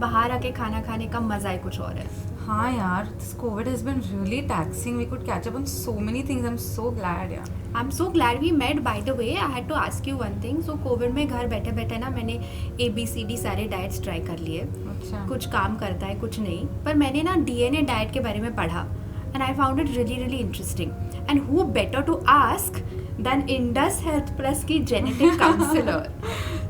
बाहर आके खाना खाने का मजा ही कुछ और है. हाँ यार, this COVID has been really taxing. We could catch up on so many things. I'm so glad, yeah. I'm so glad we met. By the way, I had to ask you one thing. So Covid में घर बैठे बैठे ना मैंने ABCD सारे diets try कर लिए. अच्छा. कुछ काम करता है कुछ नहीं, पर मैंने ना DNA डाइट के बारे में पढ़ा and I found it really really interesting. And who better to ask than Indus Health Plus की genetic counselor.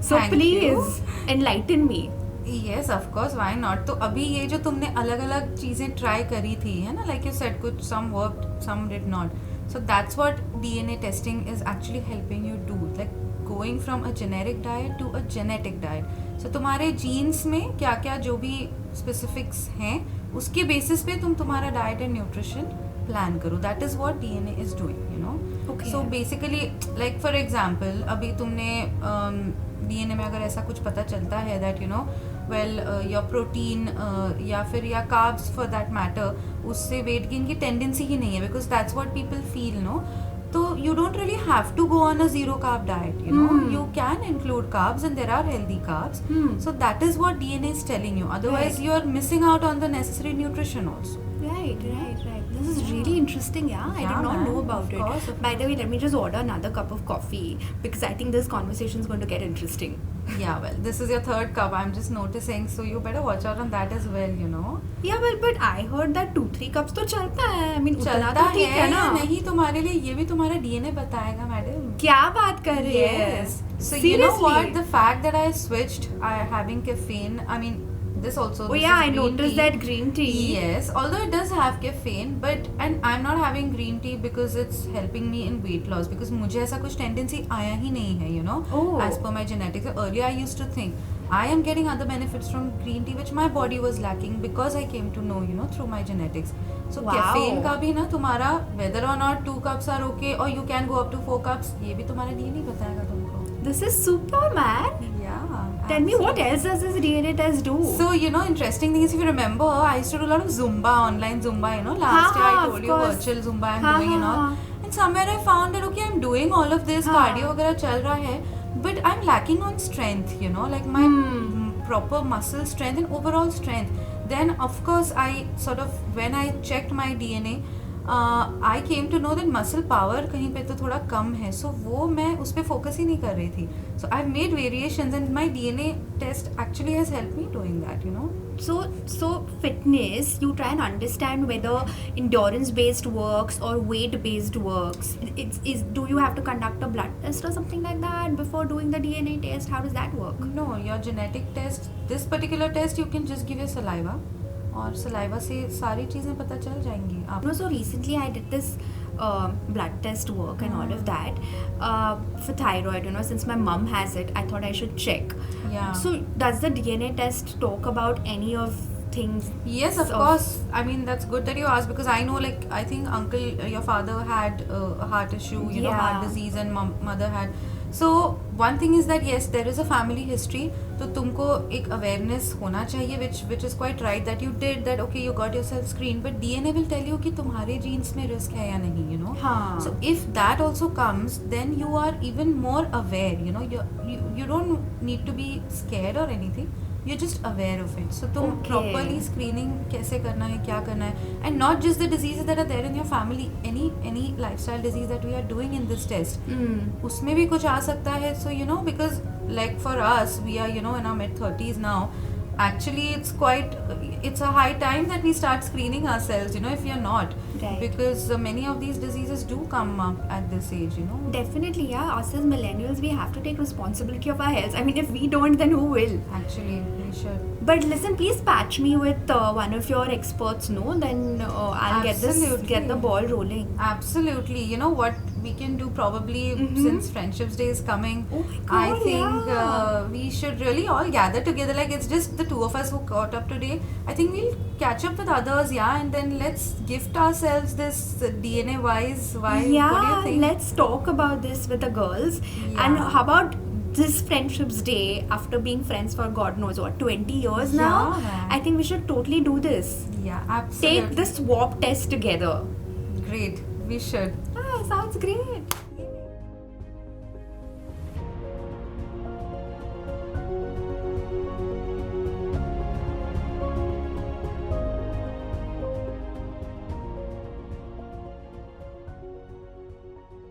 So Thank please you. enlighten me. Yes, of course, why not? तो अभी ये जो तुमने अलग अलग चीज़ें ट्राई करी थी है ना, like you said, कुछ some worked, some did not. So that's what DNA testing is actually helping you do, like going from a generic diet to a genetic diet. So तुम्हारे genes में क्या क्या जो भी specifics हैं उसके basis पे तुम तुम्हारा diet and nutrition plan करो. That is what DNA is doing, you know. Okay. So basically, like for example, अभी तुमने DNA में अगर ऐसा कुछ पता चलता है that you know well your protein या फिर या carbs for that matter उससे weight gain की tendency ही नहीं है because that's what people feel, no. So you don't really have to go on a zero carb diet, you know. You can include carbs and there are healthy carbs. So that is what DNA is telling you. Otherwise you are missing out on the necessary nutrition also. Right. This is really interesting, yeah. I did not know about it. Course, By the way, let me just order another cup of coffee because I think this conversation is going to get interesting. Yeah, well, this is your third cup. I'm just noticing, so you better watch out on that as well, you know. Yeah, well, but I heard that 2-3 cups तो चलता है. I mean, उतना चलता तो ठीक है ना. नहीं तुम्हारे लिए ये भी तुम्हारा DNA बताएगा मैडम. क्या बात कर रही है? Yes. So Seriously? you know what? The fact that I switched having caffeine, I mean, this also. Oh this yeah, is I green noticed tea. that green tea. Yes, although it does have caffeine, and I'm not having green tea because it's helping me in weight loss because मुझे ऐसा कुछ tendency आया ही नहीं है, you know. Oh. As per my genetics. Earlier I used to think I am getting other benefits from green tea which my body was lacking because I came to know, you know, through my genetics. So Wow. caffeine का भी ना तुम्हारा whether or not 2 cups are okay or you can go up to 4 cups ये भी तुम्हारा DNA बताएगा तुमको. This is super, man. Yeah. Tell me what else does this DNA test do? So, you know, interesting thing is if you remember, I used to do a lot of Zumba, online Zumba, you know, last year I हाँ, told of you course. virtual Zumba I'm हाँ, doing and all. हाँ. And somewhere I found that, okay, I'm doing all of this, हाँ. cardio वगैरह चल रहा है, but I'm lacking on strength, you know, like my proper muscle strength and overall strength. Then, of course, I sort of, when I checked my DNA, I came to know that muscle power कहीं पे तो थोड़ा कम है, so वो मैं उस पे focus ही नहीं कर रही थी. So I've made variations and my DNA test actually has helped me doing that, you know. So fitness, you try and understand whether endurance based works or weight based works. Do you have to conduct a blood test or something like that before doing the DNA test? How does that work? No, your genetic test, this particular test you can just give your saliva और saliva से सारी चीज़ें पता चल जाएंगी आप. No, so recently I did this blood test work and all of that for thyroid, you know, since my mum has it, I thought I should check. Yeah. So does the DNA test talk about any of things? Yes, of course. I mean, that's good that you asked because I know, like, I think uncle, your father had a heart issue, you know, heart Yeah. disease, and mother had. So one thing is that yes, there is a family history. तो तुमको एक awareness होना चाहिए, which is quite right that you did that. Okay, you got yourself screened, but DNA will tell you कि तुम्हारे genes में risk है या नहीं, you know. हाँ. So if that also comes, then you are even more aware. You know, you don't need to be scared or anything. You're just aware of it. So तुम Okay. properly screening कैसे करना है, क्या करना है, and not just the diseases that are there in your family. Any lifestyle disease that we are doing in this test, उसमें भी कुछ आ सकता है. So you know, because like for us, we are, you know, in our mid-30s now. Actually, it's a high time that we start screening ourselves, you know, if you're not. Right. Because many of these diseases do come up at this age, you know. Definitely, yeah. Us as millennials, we have to take responsibility of our health. I mean, if we don't, then who will? Actually, we should. But listen, please patch me with one of your experts, no? Then I'll get the ball rolling. Absolutely. You know what we can do probably since Friendships Day is coming. Oh my God, I think yeah. we should really all gather together. Like it's just the two of us who caught up today. I think we'll catch up with others, yeah, and then let's gift ourselves this DNA wise. Why? Yeah, What do you think? let's talk about this with the girls. Yeah. And how about this Friendships Day after being friends for God knows what, 20 years now? Yeah, man. I think we should totally do this. Yeah, absolutely. Take the swab test together. Great. We should. Sounds great.